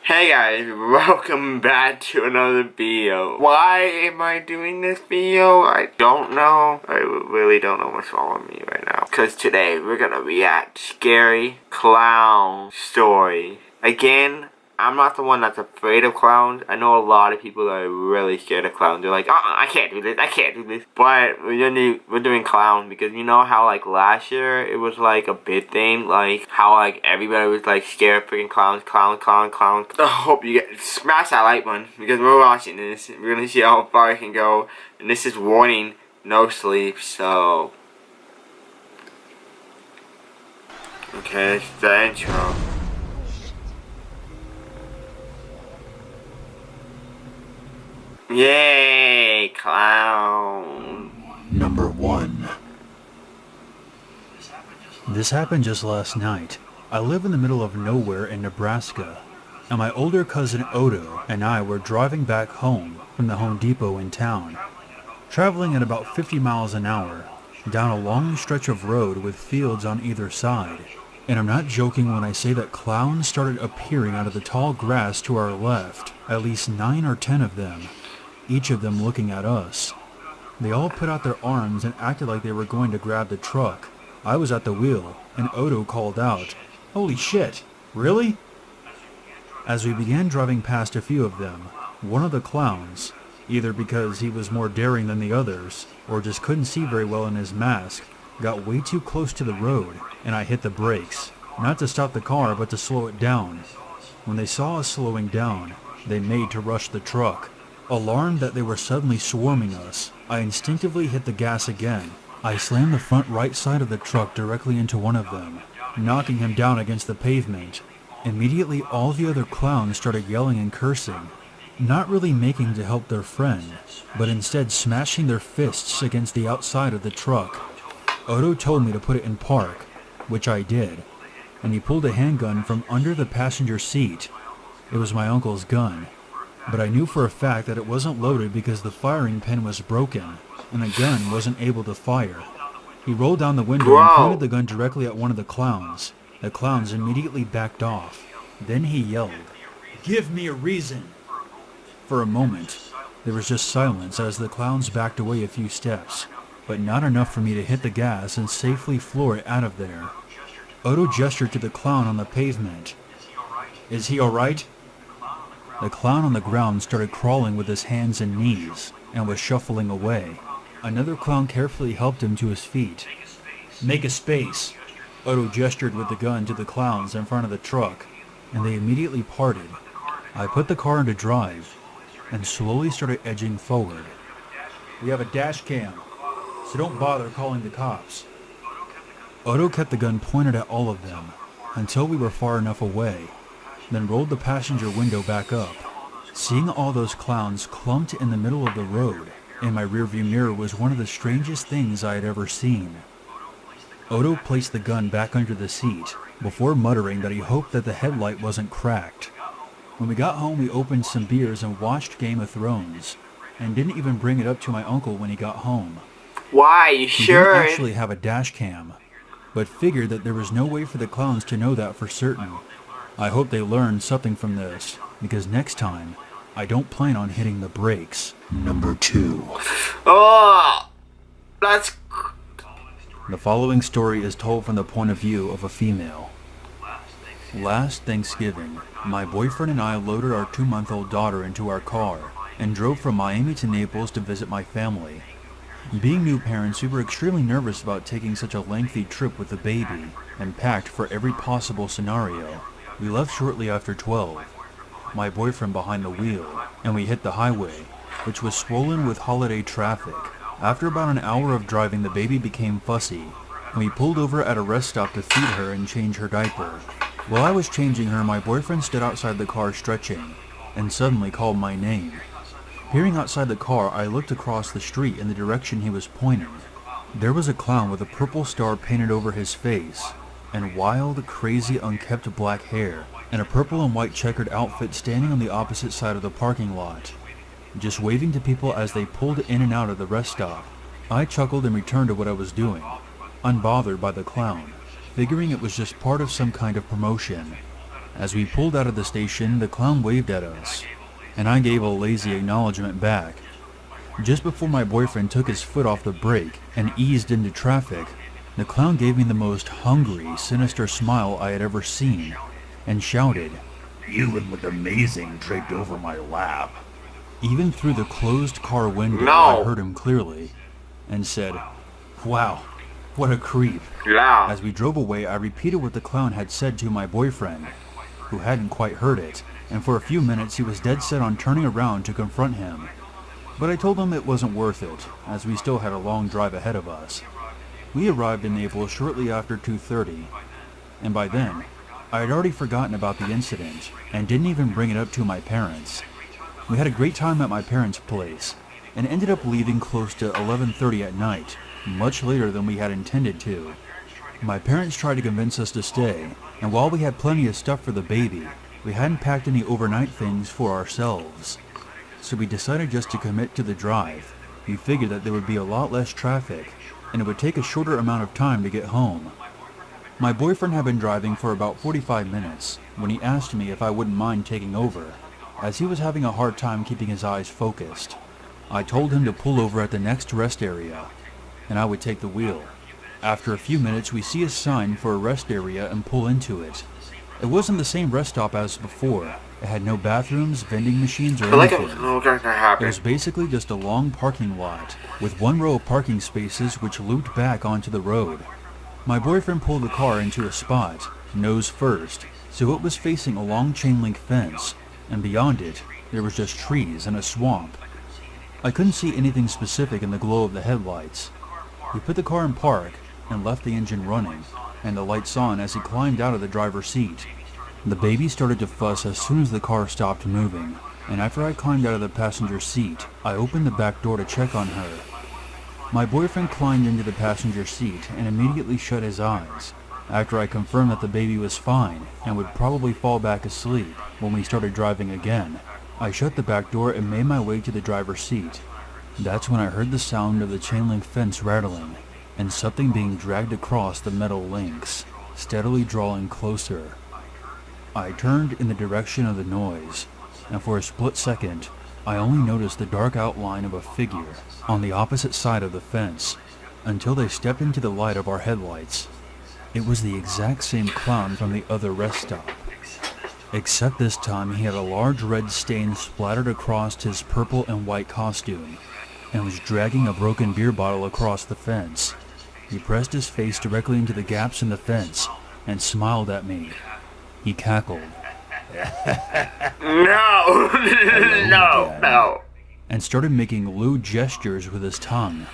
Hey guys, welcome back to another video. Why am I doing this video? I don't know. I really don't know what's wrong with me right now. Because today we're gonna react scary clown story. Again, I'm not the one that's afraid of clowns. I know a lot of people that are really scared of clowns. They're like, I can't do this, I can't do this. But we're doing clown because you know how like last year it was like a big thing, like how like everybody was like scared of freaking clowns, clown. I hope you get smash that like button because we're watching this. We're gonna see how far I can go, and this is warning, no sleep. So okay, it's the intro. Yay, clown. Number 1. This happened just last night. I live in the middle of nowhere in Nebraska, and my older cousin Odo and I were driving back home from the Home Depot in town, traveling at about 50 miles an hour, down a long stretch of road with fields on either side. And I'm not joking when I say that clowns started appearing out of the tall grass to our left, at least 9 or 10 of them. Each of them looking at us. They all put out their arms and acted like they were going to grab the truck. I was at the wheel, and Odo called out, "Holy shit, really?" As we began driving past a few of them, one of the clowns, either because he was more daring than the others, or just couldn't see very well in his mask, got way too close to the road, and I hit the brakes, not to stop the car but to slow it down. When they saw us slowing down, they made to rush the truck. Alarmed that they were suddenly swarming us, I instinctively hit the gas again. I slammed the front right side of the truck directly into one of them, knocking him down against the pavement. Immediately all the other clowns started yelling and cursing, not really making to help their friend, but instead smashing their fists against the outside of the truck. Odo told me to put it in park, which I did, and he pulled a handgun from under the passenger seat. It was my uncle's gun. But I knew for a fact that it wasn't loaded because the firing pin was broken, and the gun wasn't able to fire. He rolled down the window and pointed the gun directly at one of the clowns. The clowns immediately backed off. Then he yelled, "Give me a reason!" For a moment, there was just silence as the clowns backed away a few steps, but not enough for me to hit the gas and safely floor it out of there. Odo gestured to the clown on the pavement. "Is he alright?" The clown on the ground started crawling with his hands and knees, and was shuffling away. Another clown carefully helped him to his feet. "Make a space!" Odo gestured with the gun to the clowns in front of the truck, and they immediately parted. I put the car into drive, and slowly started edging forward. "We have a dash cam, so don't bother calling the cops." Odo kept the gun pointed at all of them, until we were far enough away, then rolled the passenger window back up. Seeing all those clowns clumped in the middle of the road in my rearview mirror was one of the strangest things I had ever seen. Odo placed the gun back under the seat before muttering that he hoped that the headlight wasn't cracked. When we got home, we opened some beers and watched Game of Thrones, and didn't even bring it up to my uncle when he got home. Why? You We sure? didn't actually have a dash cam, but figured that there was no way for the clowns to know that for certain. I hope they learned something from this, because next time, I don't plan on hitting the brakes. Number 2. Oh, that's... The following story is told from the point of view of a female. Last Thanksgiving, my boyfriend and I loaded our 2-month-old daughter into our car and drove from Miami to Naples to visit my family. Being new parents, we were extremely nervous about taking such a lengthy trip with the baby and packed for every possible scenario. We left shortly after 12, my boyfriend behind the wheel, and we hit the highway, which was swollen with holiday traffic. After about an hour of driving, the baby became fussy, and we pulled over at a rest stop to feed her and change her diaper. While I was changing her, my boyfriend stood outside the car stretching, and suddenly called my name. Peering outside the car, I looked across the street in the direction he was pointing. There was a clown with a purple star painted over his face, and wild, crazy, unkempt black hair, and a purple and white checkered outfit standing on the opposite side of the parking lot, just waving to people as they pulled in and out of the rest stop. I chuckled and returned to what I was doing, unbothered by the clown, figuring it was just part of some kind of promotion. As we pulled out of the station, the clown waved at us, and I gave a lazy acknowledgement back. Just before my boyfriend took his foot off the brake and eased into traffic, the clown gave me the most hungry, sinister smile I had ever seen, and shouted, "You look amazing draped over my lap." Even through the closed car window, No. I heard him clearly, and said, "Wow, what a creep." Yeah. As we drove away, I repeated what the clown had said to my boyfriend, who hadn't quite heard it, and for a few minutes he was dead set on turning around to confront him. But I told him it wasn't worth it, as we still had a long drive ahead of us. We arrived in Naples shortly after 2:30, and by then, I had already forgotten about the incident, and didn't even bring it up to my parents. We had a great time at my parents' place, and ended up leaving close to 11:30 at night, much later than we had intended to. My parents tried to convince us to stay, and while we had plenty of stuff for the baby, we hadn't packed any overnight things for ourselves. So we decided just to commit to the drive. We figured that there would be a lot less traffic, and it would take a shorter amount of time to get home. My boyfriend had been driving for about 45 minutes when he asked me if I wouldn't mind taking over, as he was having a hard time keeping his eyes focused. I told him to pull over at the next rest area, and I would take the wheel. After a few minutes, we see a sign for a rest area and pull into it. It wasn't the same rest stop as before. It had no bathrooms, vending machines, or I feel like anything. I'm gonna It happen. was basically just a long parking lot, with one row of parking spaces which looped back onto the road. My boyfriend pulled the car into a spot, nose first, so it was facing a long chain link fence, and beyond it, there was just trees and a swamp. I couldn't see anything specific in the glow of the headlights. He put the car in park and left the engine running, and the lights on as he climbed out of the driver's seat. The baby started to fuss as soon as the car stopped moving, and after I climbed out of the passenger seat, I opened the back door to check on her. My boyfriend climbed into the passenger seat and immediately shut his eyes, after I confirmed that the baby was fine and would probably fall back asleep when we started driving again. I shut the back door and made my way to the driver's seat. That's when I heard the sound of the chain link fence rattling, and something being dragged across the metal links, steadily drawing closer. I turned in the direction of the noise, and for a split second, I only noticed the dark outline of a figure on the opposite side of the fence, until they stepped into the light of our headlights. It was the exact same clown from the other rest stop, except this time he had a large red stain splattered across his purple and white costume, and was dragging a broken beer bottle across the fence. He pressed his face directly into the gaps in the fence, and smiled at me. He cackled, No! No! No! and started making lewd gestures with his tongue.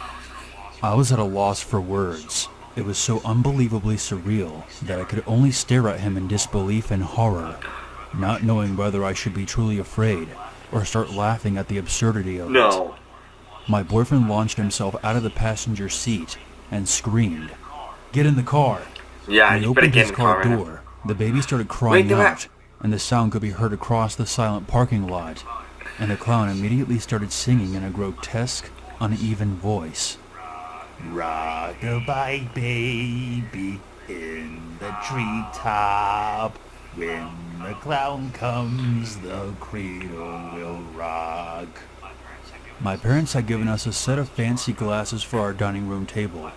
I was at a loss for words. It was so unbelievably surreal that I could only stare at him in disbelief and horror, not knowing whether I should be truly afraid or start laughing at the absurdity of it. No. My boyfriend launched himself out of the passenger seat and screamed, "Get in the car!" Yeah, When he you better opened get his in the car car right now. door, the baby started crying Wait, do out, and the sound could be heard across the silent parking lot, and the clown immediately started singing in a grotesque, uneven voice. Rock-a-bye baby in the treetop. When the clown comes, the cradle will rock. My parents had given us a set of fancy glasses for our dining room table.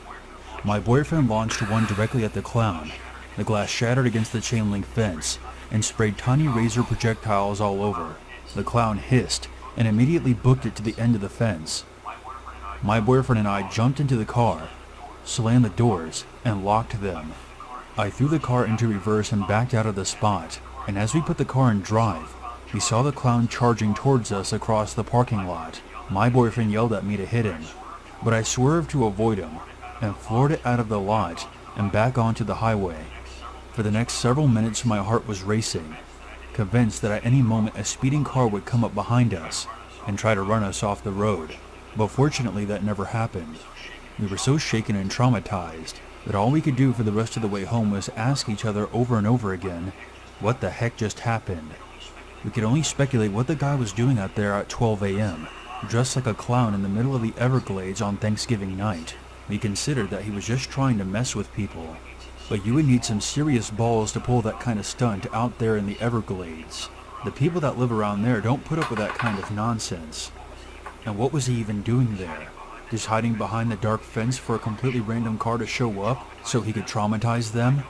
My boyfriend launched one directly at the clown. The glass shattered against the chain link fence and sprayed tiny razor projectiles all over. The clown hissed and immediately booked it to the end of the fence. My boyfriend and I jumped into the car, slammed the doors, and locked them. I threw the car into reverse and backed out of the spot, and as we put the car in drive, we saw the clown charging towards us across the parking lot. My boyfriend yelled at me to hit him, but I swerved to avoid him and floored it out of the lot and back onto the highway. For the next several minutes my heart was racing, convinced that at any moment a speeding car would come up behind us and try to run us off the road. But fortunately that never happened. We were so shaken and traumatized that all we could do for the rest of the way home was ask each other over and over again, what the heck just happened? We could only speculate what the guy was doing out there at 12 a.m., dressed like a clown in the middle of the Everglades on Thanksgiving night. We considered that he was just trying to mess with people. but you would need some serious balls to pull that kind of stunt out there in the Everglades. The people that live around there don't put up with that kind of nonsense. And what was he even doing there? Just hiding behind the dark fence for a completely random car to show up so he could traumatize them?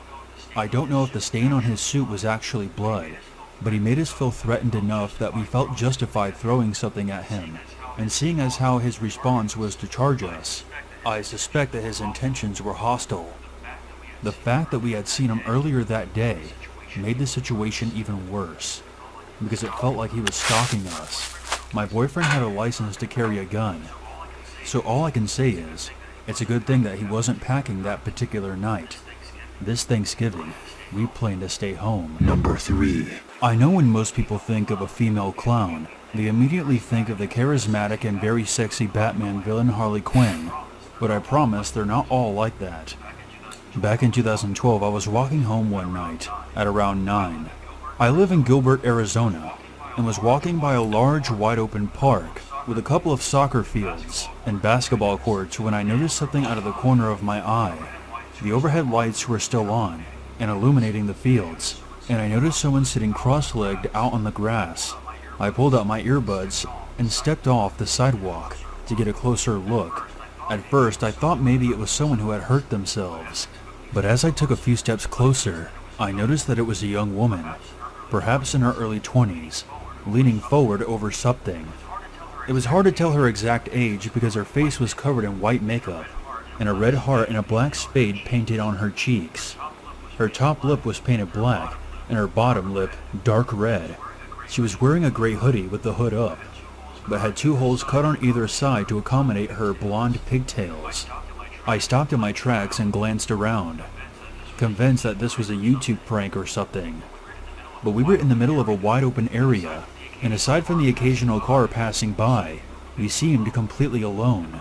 I don't know if the stain on his suit was actually blood, but he made us feel threatened enough that we felt justified throwing something at him. And seeing as how his response was to charge us, I suspect that his intentions were hostile. The fact that we had seen him earlier that day made the situation even worse, because it felt like he was stalking us. My boyfriend had a license to carry a gun, so all I can say is, it's a good thing that he wasn't packing that particular night. This Thanksgiving, we plan to stay home. Number 3. I know when most people think of a female clown, they immediately think of the charismatic and very sexy Batman villain Harley Quinn, but I promise they're not all like that. Back in 2012, I was walking home one night at around 9. I live in Gilbert, Arizona, and was walking by a large wide open park with a couple of soccer fields and basketball courts when I noticed something out of the corner of my eye. The overhead lights were still on and illuminating the fields, and I noticed someone sitting cross-legged out on the grass. I pulled out my earbuds and stepped off the sidewalk to get a closer look. At first, I thought maybe it was someone who had hurt themselves, but as I took a few steps closer, I noticed that it was a young woman, perhaps in her early 20s, leaning forward over something. It was hard to tell her exact age because her face was covered in white makeup, and a red heart and a black spade painted on her cheeks. Her top lip was painted black, and her bottom lip dark red. She was wearing a gray hoodie with the hood up, but had 2 holes cut on either side to accommodate her blonde pigtails. I stopped in my tracks and glanced around, convinced that this was a YouTube prank or something. But we were in the middle of a wide open area, and aside from the occasional car passing by, we seemed completely alone.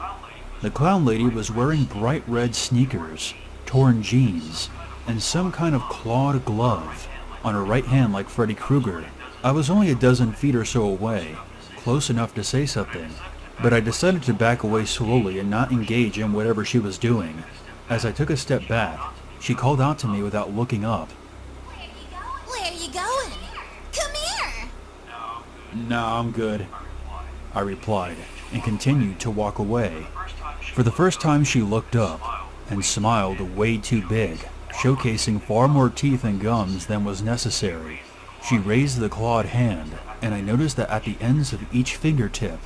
The clown lady was wearing bright red sneakers, torn jeans, and some kind of clawed glove on her right hand like Freddy Krueger. I was only a dozen feet or so away, close enough to say something, but I decided to back away slowly and not engage in whatever she was doing. As I took a step back, she called out to me without looking up. Where are you going? Come here! "No, I'm good," I replied, and continued to walk away. For the first time she looked up, and smiled way too big, showcasing far more teeth and gums than was necessary. She raised the clawed hand, and I noticed that at the ends of each fingertip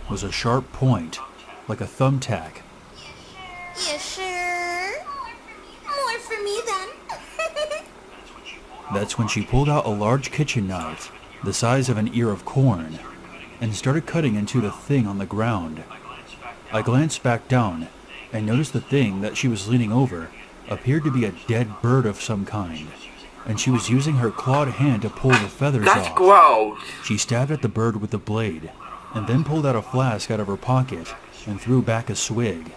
was a sharp point, like a thumbtack. You sure? More for me then. That's when she pulled out a large kitchen knife, the size of an ear of corn, and started cutting into the thing on the ground. I glanced back down and noticed the thing that she was leaning over appeared to be a dead bird of some kind, and she was using her clawed hand to pull the feathers That's off. gross. She stabbed at the bird with the blade, and then pulled out a flask out of her pocket and threw back a swig.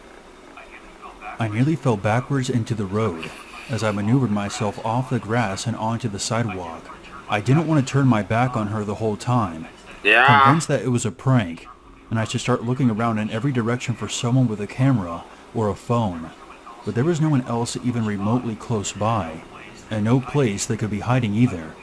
I nearly fell backwards into the road as I maneuvered myself off the grass and onto the sidewalk. I didn't want to turn my back on her the whole time, Yeah. convinced that it was a prank, and I should start looking around in every direction for someone with a camera or a phone. But there was no one else even remotely close by, and no place they could be hiding either.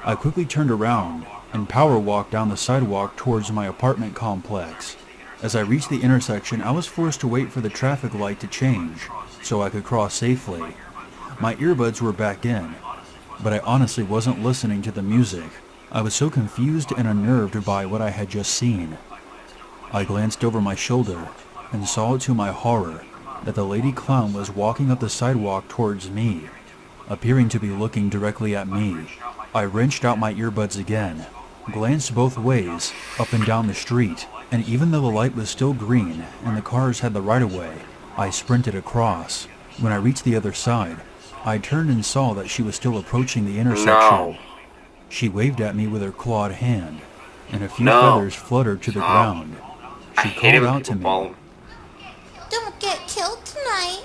I quickly turned around and power walked down the sidewalk towards my apartment complex. As I reached the intersection, I was forced to wait for the traffic light to change so I could cross safely. My earbuds were back in, but I honestly wasn't listening to the music. I was so confused and unnerved by what I had just seen. I glanced over my shoulder and saw to my horror that the lady clown was walking up the sidewalk towards me, appearing to be looking directly at me. I wrenched out my earbuds again, glanced both ways, up and down the street, and even though the light was still green and the cars had the right-of-way, I sprinted across. When I reached the other side, I turned and saw that she was still approaching the intersection. No. She waved at me with her clawed hand, and a few No. feathers fluttered to the ground. She I hate called it when out to people me. fall. Don't get killed tonight.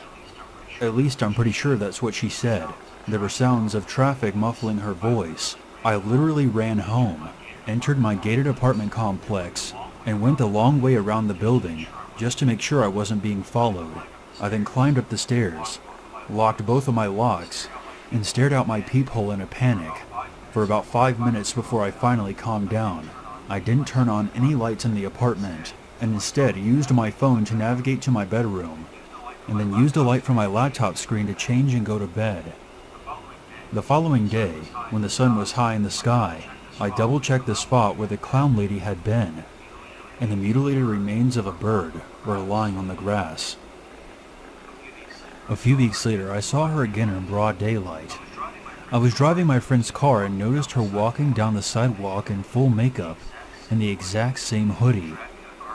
At least I'm pretty sure that's what she said. There were sounds of traffic muffling her voice. I literally ran home, entered my gated apartment complex, and went the long way around the building just to make sure I wasn't being followed. I then climbed up the stairs, locked both of my locks, and stared out my peephole in a panic for about 5 minutes before I finally calmed down. I didn't turn on any lights in the apartment, and instead used my phone to navigate to my bedroom, and then used a light from my laptop screen to change and go to bed. The following day, when the sun was high in the sky, I double-checked the spot where the clown lady had been, and the mutilated remains of a bird were lying on the grass. A few weeks later, I saw her again in broad daylight. I was driving my friend's car and noticed her walking down the sidewalk in full makeup and the exact same hoodie,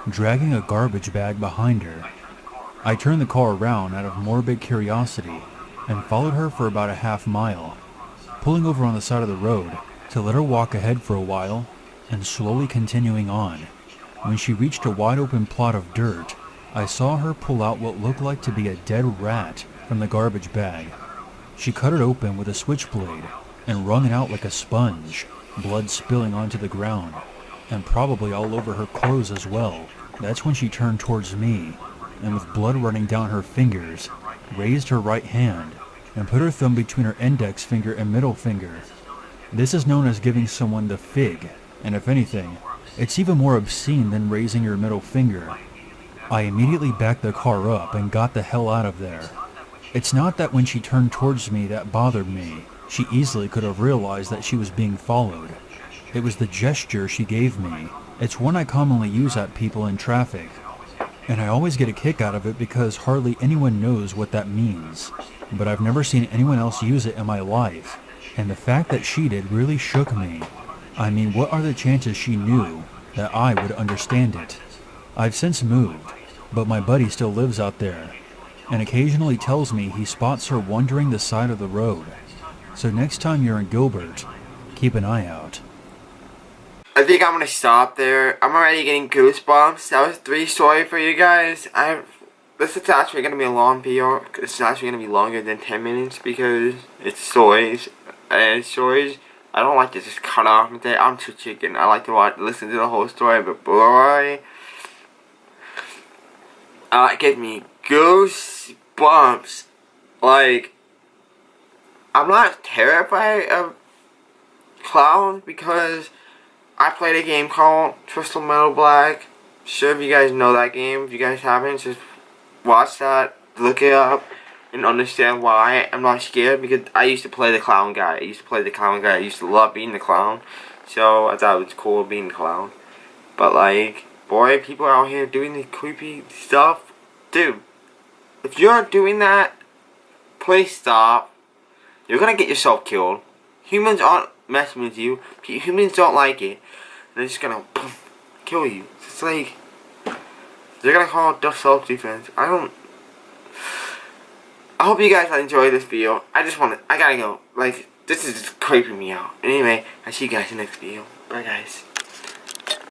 dragging a garbage bag behind her. I turned the car around out of morbid curiosity and followed her for about a half mile, pulling over on the side of the road to let her walk ahead for a while and slowly continuing on. When she reached a wide open plot of dirt, I saw her pull out what looked like to be a dead rat from the garbage bag. She cut it open with a switchblade and wrung it out like a sponge, blood spilling onto the ground, and probably all over her clothes as well. That's when she turned towards me, and with blood running down her fingers, raised her right hand and put her thumb between her index finger and middle finger. This is known as giving someone the fig, and if anything, it's even more obscene than raising your middle finger. I immediately backed the car up and got the hell out of there. It's not that when she turned towards me that bothered me. She easily could have realized that she was being followed. It was the gesture she gave me. It's one I commonly use at people in traffic, and I always get a kick out of it because hardly anyone knows what that means. But I've never seen anyone else use it in my life, and the fact that she did really shook me. I mean, what are the chances she knew that I would understand it? I've since moved, but my buddy still lives out there, and occasionally tells me he spots her wandering the side of the road. So next time you're in Gilbert, keep an eye out. I think I'm gonna stop there. I'm already getting goosebumps. That was 3 stories for you guys. This is actually gonna be a long video. It's actually gonna be longer than 10 minutes because it's stories. And stories, I don't like to just cut off and say I'm too chicken. I like to listen to the whole story, but boy, it gives me goosebumps. Like, I'm not terrified of clowns because I played a game called Crystal Metal Black. Sure, if you guys know that game. If you guys haven't, just watch that, look it up, and understand why I'm not scared. Because I used to play the clown guy. I used to love being the clown. So I thought it was cool being the clown. But like, boy, people out here doing the creepy stuff. Dude, if you're doing that, please stop. You're gonna get yourself killed. Humans aren't messing with you. Humans don't like it. They're just gonna kill you. It's like they're gonna call it self-defense. I hope you guys enjoy this video. I gotta go. Like, this is just creeping me out. Anyway, I'll see you guys in the next video. Bye guys.